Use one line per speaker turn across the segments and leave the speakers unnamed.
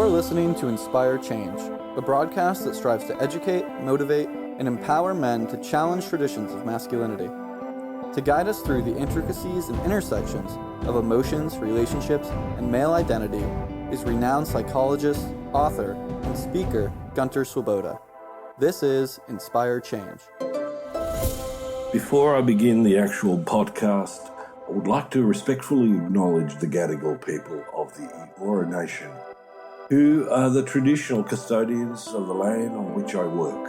You're listening to Inspire Change, a broadcast that strives to educate, motivate, and empower men to challenge traditions of masculinity. To guide us through the intricacies and intersections of emotions, relationships, and male identity is renowned psychologist, author, and speaker Gunter. This is Inspire Change.
Before I begin the actual podcast, I would like to respectfully acknowledge the Gadigal people of the Eora Nation, who are the traditional custodians of the land on which I work.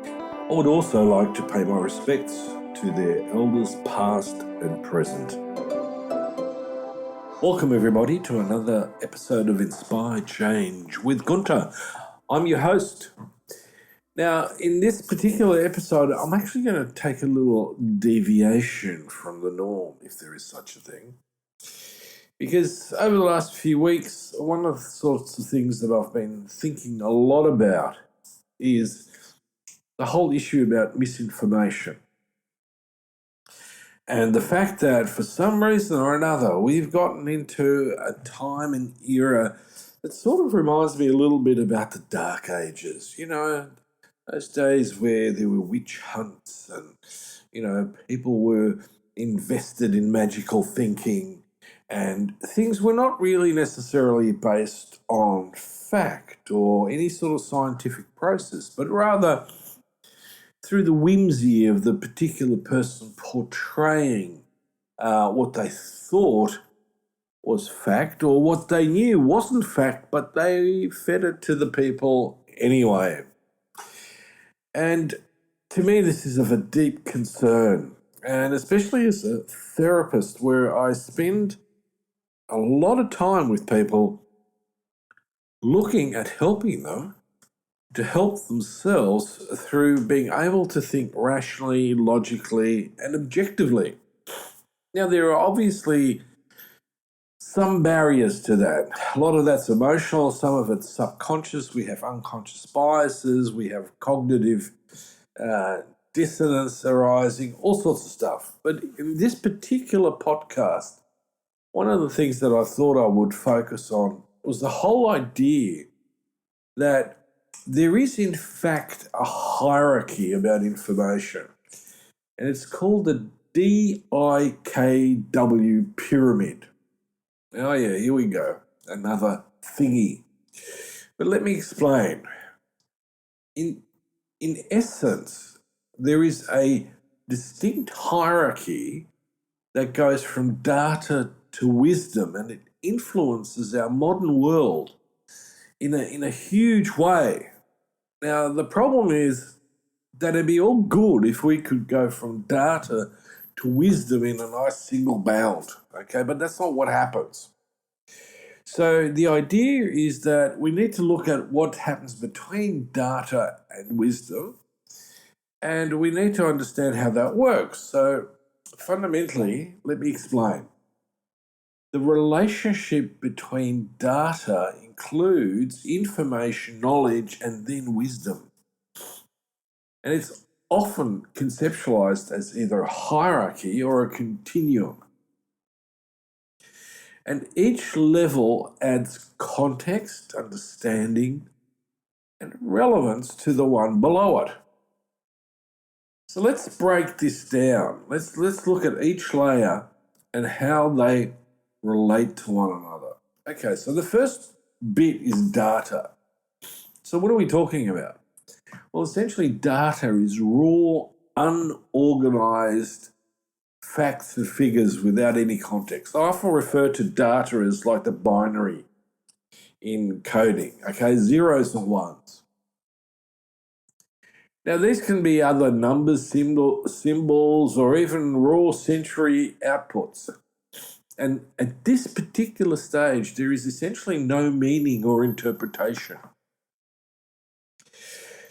I would also like to pay my respects to their elders past and present. Welcome everybody to another episode of Inspire Change with Gunter. I'm your host. Now, in this particular episode, I'm actually going to take a little deviation from the norm, if there is such a thing. Because over the last few weeks, one of the sorts of things that I've been thinking a lot about is the whole issue about misinformation. And the fact that for some reason or another, we've gotten into a time and era that sort of reminds me a little bit about the Dark Ages, those days where there were witch hunts and, people were invested in magical thinking and things were not really necessarily based on fact or any sort of scientific process, but rather through the whimsy of the particular person portraying what they thought was fact or what they knew wasn't fact, but they fed it to the people anyway. And to me, this is of a deep concern, and especially as a therapist where I spend a lot of time with people looking at helping them to help themselves through being able to think rationally, logically, and objectively. Now, there are obviously some barriers to that. A lot of that's emotional, some of it's subconscious. We have unconscious biases, we have cognitive dissonance arising, all sorts of stuff. But in this particular podcast, one of the things that I thought I would focus on was the whole idea that there is in fact a hierarchy about information, and it's called the DIKW pyramid. Oh yeah, here we go, another thingy. But let me explain. In essence, there is a distinct hierarchy that goes from data to wisdom, and it influences our modern world in a huge way. Now, the problem is that it'd be all good if we could go from data to wisdom in a nice single bound, okay? But that's not what happens. So the idea is that we need to look at what happens between data and wisdom, and we need to understand how that works. So fundamentally, let me explain. The relationship between data includes information, knowledge, and then wisdom. And it's often conceptualized as either a hierarchy or a continuum. And each level adds context, understanding, and relevance to the one below it. So let's break this down. Let's look at each layer and how they relate to one another. Okay, so the first bit is data. So what are we talking about? Well, essentially data is raw, unorganized facts and figures without any context. I often refer to data as like the binary in coding, okay, zeros and ones. Now, these can be other numbers, symbols, or even raw sensory outputs. And at this particular stage, there is essentially no meaning or interpretation.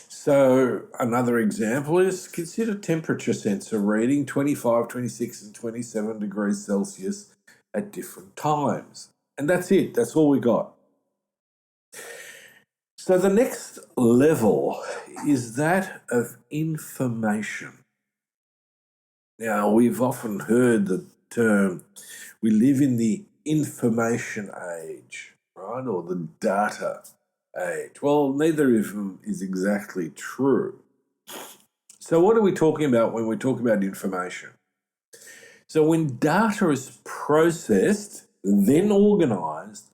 So another example is consider temperature sensor reading 25, 26, and 27 degrees Celsius at different times. And that's it. That's all we got. So the next level is that of information. Now, we've often heard the term, we live in the information age. right? Or the data age. Well, neither of them is exactly true. So what are we talking about when we talk about information? So when data is processed, then organized,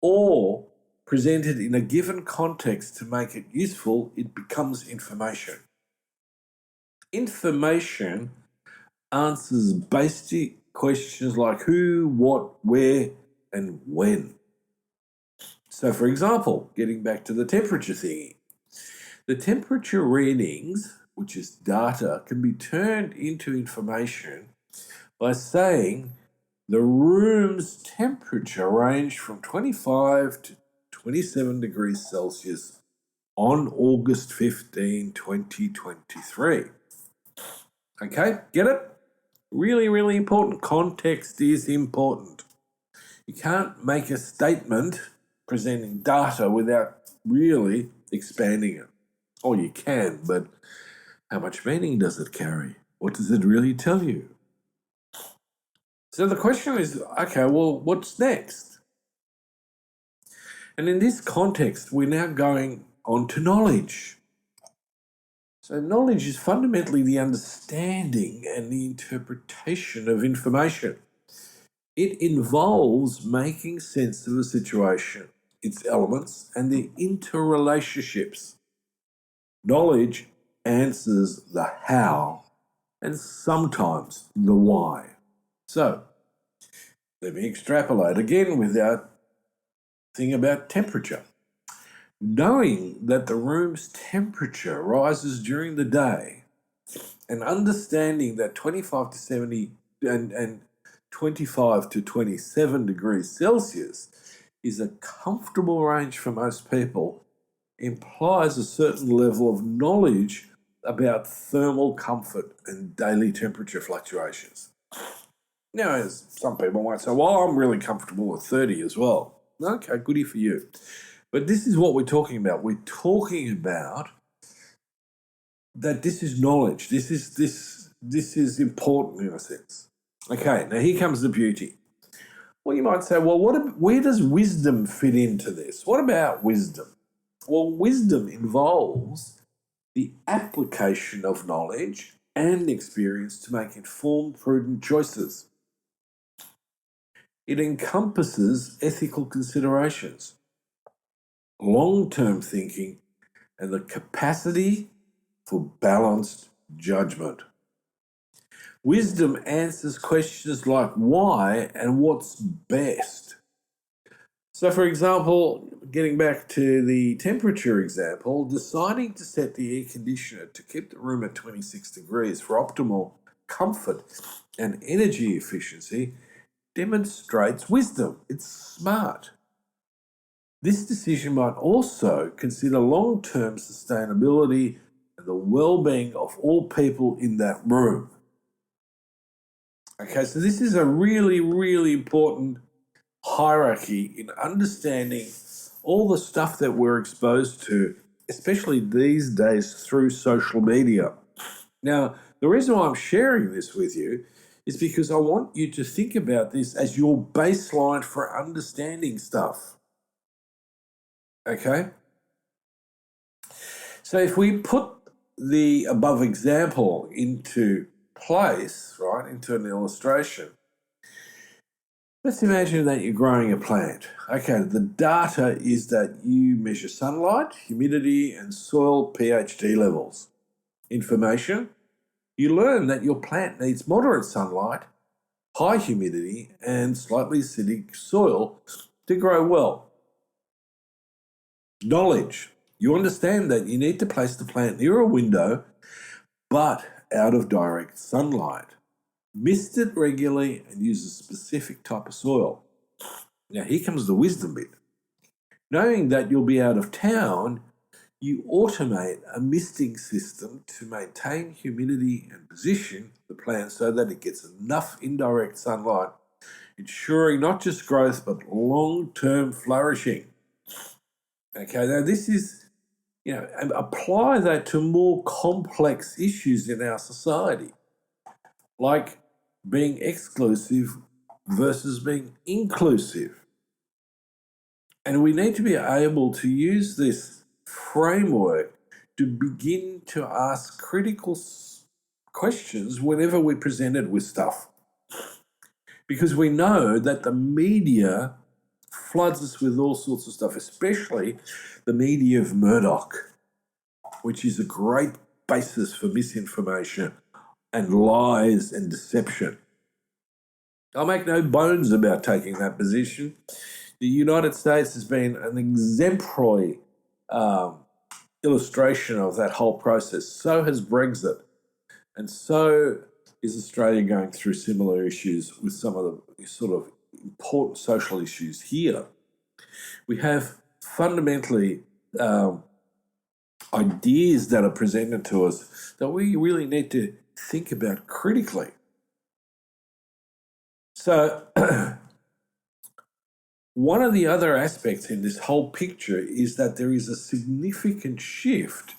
or presented in a given context to make it useful, it becomes information. Information answers basic questions like who, what, where, and when. So, for example, getting back to the temperature thingy, the temperature readings, which is data, can be turned into information by saying the room's temperature ranged from 25 to 27 degrees Celsius on August 15, 2023. Okay, get it? Really, really important. Context is important. You can't make a statement presenting data without really expanding it. Or you can, but how much meaning does it carry? What does it really tell you? So the question is, okay, well, what's next? And in this context, we're now going on to knowledge. So knowledge is fundamentally the understanding and the interpretation of information. It involves making sense of a situation, its elements, and their interrelationships. Knowledge answers the how and sometimes the why. So, let me extrapolate again with our thing about temperature. Knowing that the room's temperature rises during the day and understanding that 25 to 70 and 25 to 27 degrees Celsius is a comfortable range for most people implies a certain level of knowledge about thermal comfort and daily temperature fluctuations. Now, as some people might say, well, I'm really comfortable with 30 as well. Okay, goody for you. But this is what we're talking about. We're talking about that this is knowledge. This is important in a sense. Okay, now here comes the beauty. Well, you might say, well, where does wisdom fit into this? What about wisdom? Well, wisdom involves the application of knowledge and experience to make informed, prudent choices. It encompasses ethical considerations, long-term thinking, and the capacity for balanced judgment. Wisdom answers questions like why and what's best. So, for example, getting back to the temperature example, deciding to set the air conditioner to keep the room at 26 degrees for optimal comfort and energy efficiency demonstrates wisdom. It's smart. This decision might also consider long-term sustainability and the well-being of all people in that room. Okay, so this is a really, really important hierarchy in understanding all the stuff that we're exposed to, especially these days through social media. Now, the reason why I'm sharing this with you is because I want you to think about this as your baseline for understanding stuff. Okay? So if we put the above example into place, right, into an illustration, let's imagine that you're growing a plant. Okay, the data is that you measure sunlight, humidity, and soil pH levels. Information, you learn that your plant needs moderate sunlight, high humidity, and slightly acidic soil to grow well. Knowledge, you understand that you need to place the plant near a window, but out of direct sunlight. Mist it regularly and use a specific type of soil. Now, here comes the wisdom bit. Knowing that you'll be out of town, you automate a misting system to maintain humidity and position the plant so that it gets enough indirect sunlight, ensuring not just growth but long-term flourishing. Okay, now this is, and apply that to more complex issues in our society, like being exclusive versus being inclusive. And we need to be able to use this framework to begin to ask critical questions whenever we're presented with stuff. Because we know that the media floods us with all sorts of stuff, especially the media of Murdoch, which is a great basis for misinformation and lies and deception. I'll make no bones about taking that position. The United States has been an exemplary illustration of that whole process. So has Brexit. And so is Australia going through similar issues with some of the sort of important social issues here. We have fundamentally ideas that are presented to us that we really need to think about critically. So one of the other aspects in this whole picture is that there is a significant shift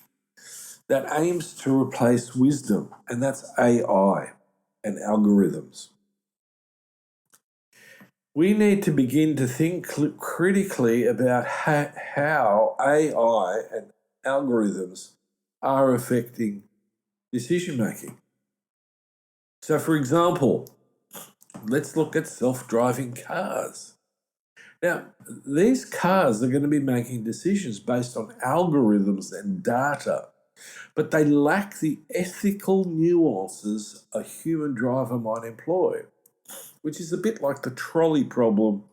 that aims to replace wisdom, and that's AI and algorithms. We need to begin to think critically about how AI and algorithms are affecting decision making. So, for example, let's look at self-driving cars. Now, these cars are going to be making decisions based on algorithms and data, but they lack the ethical nuances a human driver might employ, which is a bit like the trolley problem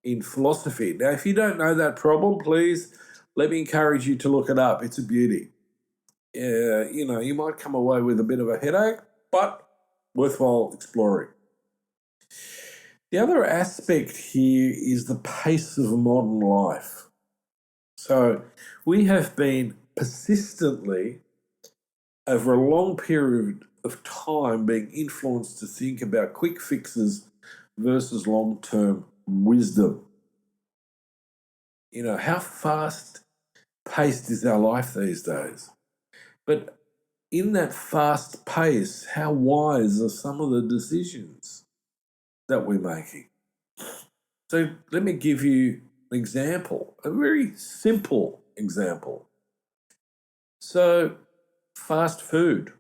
in philosophy. Now, if you don't know that problem, please let me encourage you to look it up. It's a beauty. You might come away with a bit of a headache, but worthwhile exploring. The other aspect here is the pace of modern life. So we have been persistently, over a long period of time, being influenced to think about quick fixes versus long-term wisdom. How fast-paced is our life these days? But in that fast pace, how wise are some of the decisions that we're making? So let me give you an example, a very simple example. So fast food.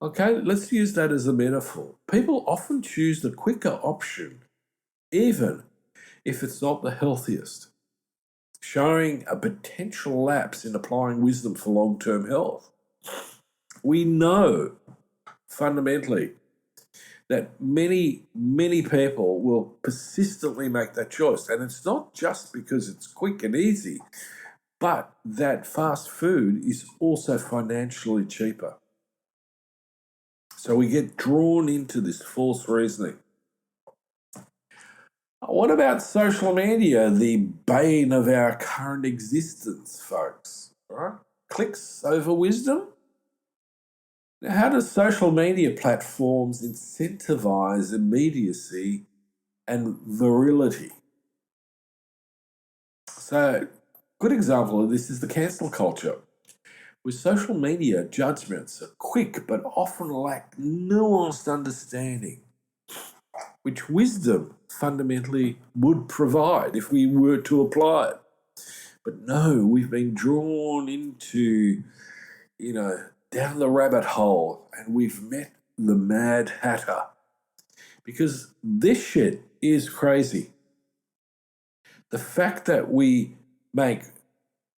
Okay, let's use that as a metaphor. People often choose the quicker option, even if it's not the healthiest, showing a potential lapse in applying wisdom for long-term health. We know fundamentally that many, many people will persistently make that choice. And it's not just because it's quick and easy, but that fast food is also financially cheaper. So we get drawn into this false reasoning. What about social media, the bane of our current existence, folks? Right? Clicks over wisdom? Now, how do social media platforms incentivize immediacy and virility? So, good example of this is the cancel culture. With social media, judgments are quick but often lack nuanced understanding, which wisdom fundamentally would provide if we were to apply it. But no, we've been drawn into, down the rabbit hole, and we've met the Mad Hatter. Because this shit is crazy. The fact that we make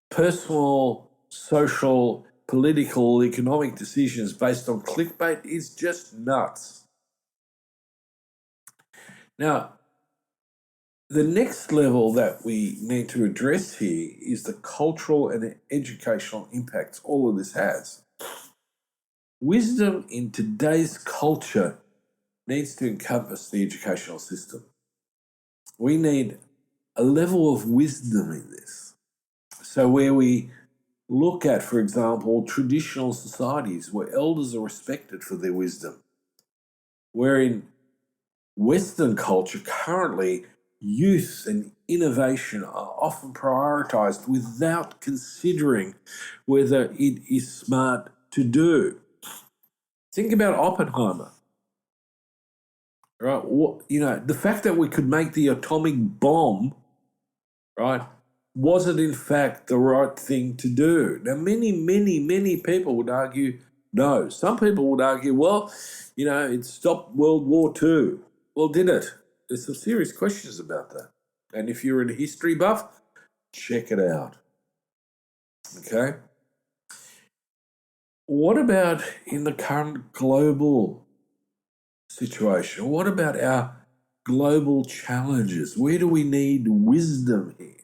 personal, social, political, economic decisions based on clickbait is just nuts. Now, the next level that we need to address here is the cultural and educational impacts all of this has. Wisdom in today's culture needs to encompass the educational system. We need a level of wisdom in this. So where we look at, for example, traditional societies where elders are respected for their wisdom, where in Western culture currently youth and innovation are often prioritized without considering whether it is smart to do. Think about Oppenheimer. Right? The fact that we could make the atomic bomb, right, Was it in fact the right thing to do? Now, many people would argue no. Some people would argue, well, it stopped World War II. Well, did it? There's some serious questions about that. And if you're a history buff, check it out. Okay? What about in the current global situation? What about our global challenges? Where do we need wisdom here?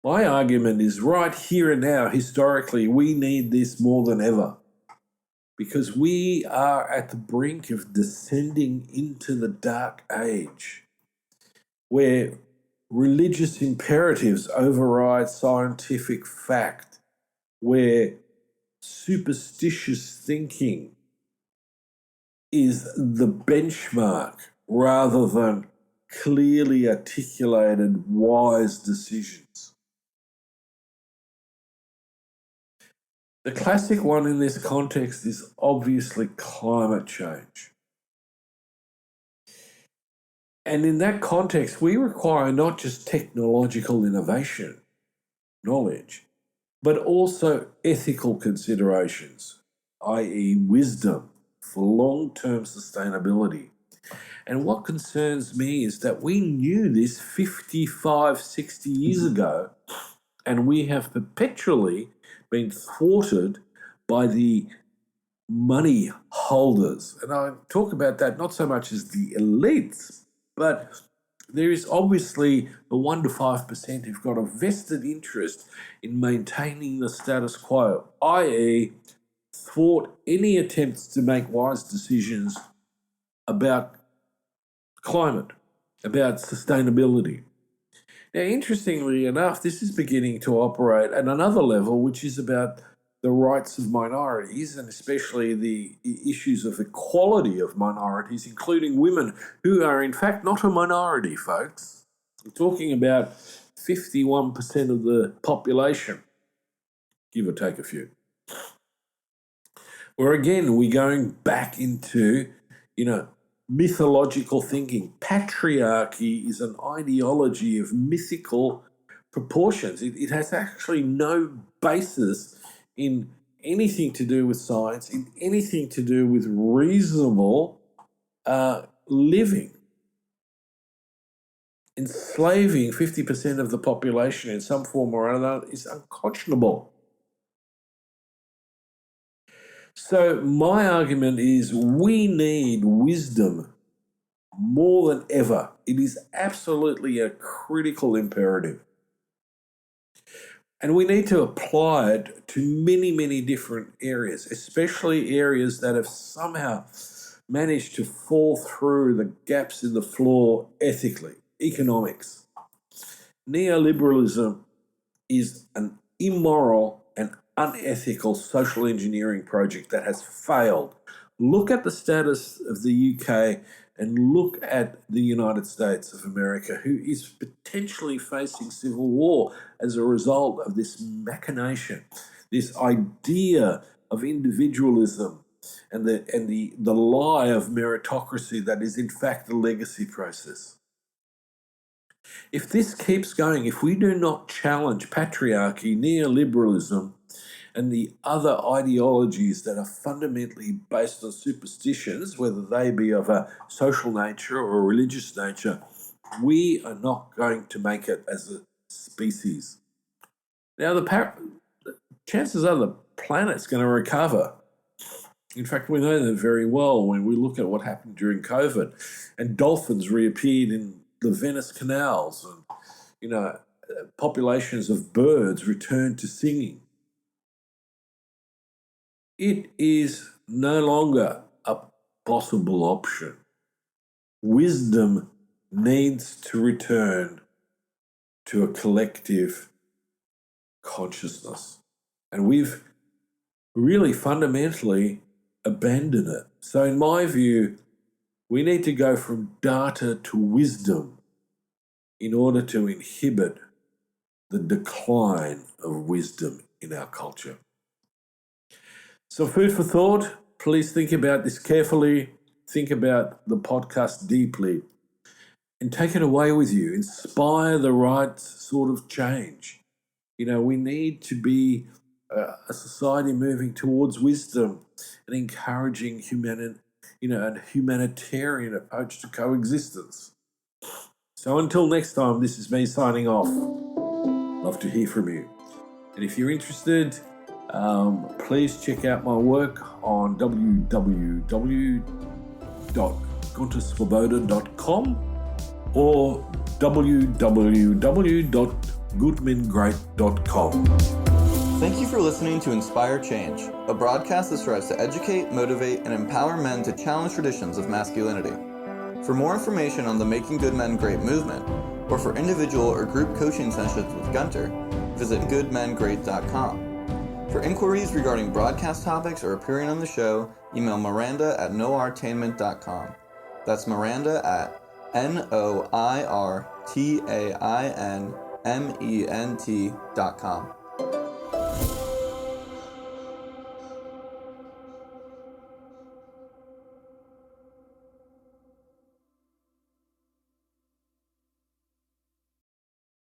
My argument is right here and now, historically, we need this more than ever because we are at the brink of descending into the dark age where religious imperatives override scientific fact, where superstitious thinking is the benchmark rather than clearly articulated wise decisions. The classic one in this context is obviously climate change. And in that context, we require not just technological innovation, knowledge, but also ethical considerations, i.e., wisdom for long-term sustainability. And what concerns me is that we knew this 55, 60 years ago, and we have perpetually been thwarted by the money holders. And I talk about that not so much as the elites, but there is obviously the 1 to 5% who've got a vested interest in maintaining the status quo, i.e., thwart any attempts to make wise decisions about climate, about sustainability. Now, interestingly enough, this is beginning to operate at another level, which is about the rights of minorities and especially the issues of equality of minorities, including women, who are in fact not a minority, folks. We're talking about 51% of the population, give or take a few. Where again, we're going back into, mythological thinking. Patriarchy is an ideology of mythical proportions. It has actually no basis in anything to do with science, in anything to do with reasonable living. Enslaving 50% of the population in some form or another is unconscionable. So my argument is we need wisdom more than ever. It is absolutely a critical imperative. And we need to apply it to many different areas, especially areas that have somehow managed to fall through the gaps in the floor ethically. Economics. Neoliberalism is an immoral and unethical social engineering project that has failed. Look at the status of the UK and look at the United States of America, who is potentially facing civil war as a result of this machination, this idea of individualism and the lie of meritocracy that is in fact the legacy process. If this keeps going, if we do not challenge patriarchy, neoliberalism, and the other ideologies that are fundamentally based on superstitions, whether they be of a social nature or a religious nature, we are not going to make it as a species. Now, the chances are the planet's going to recover. In fact, we know that very well when we look at what happened during COVID, and dolphins reappeared in the Venice canals, and populations of birds returned to singing. It is no longer a possible option. Wisdom needs to return to a collective consciousness. And we've really fundamentally abandoned it. So in my view, we need to go from data to wisdom in order to inhibit the decline of wisdom in our culture. So food for thought, please think about this carefully, think about the podcast deeply, and take it away with you. Inspire the right sort of change. We need to be a society moving towards wisdom and encouraging a humanitarian approach to coexistence. So until next time, this is me signing off. Love to hear from you. And if you're interested, please check out my work on www.guntersvoboda.com or www.goodmengreat.com.
Thank you for listening to Inspire Change, a broadcast that strives to educate, motivate, and empower men to challenge traditions of masculinity. For more information on the Making Good Men Great movement, or for individual or group coaching sessions with Gunter, visit goodmengreat.com. For inquiries regarding broadcast topics or appearing on the show, email Miranda at noirtainment.com. That's Miranda at NOIRTAINMENT.com.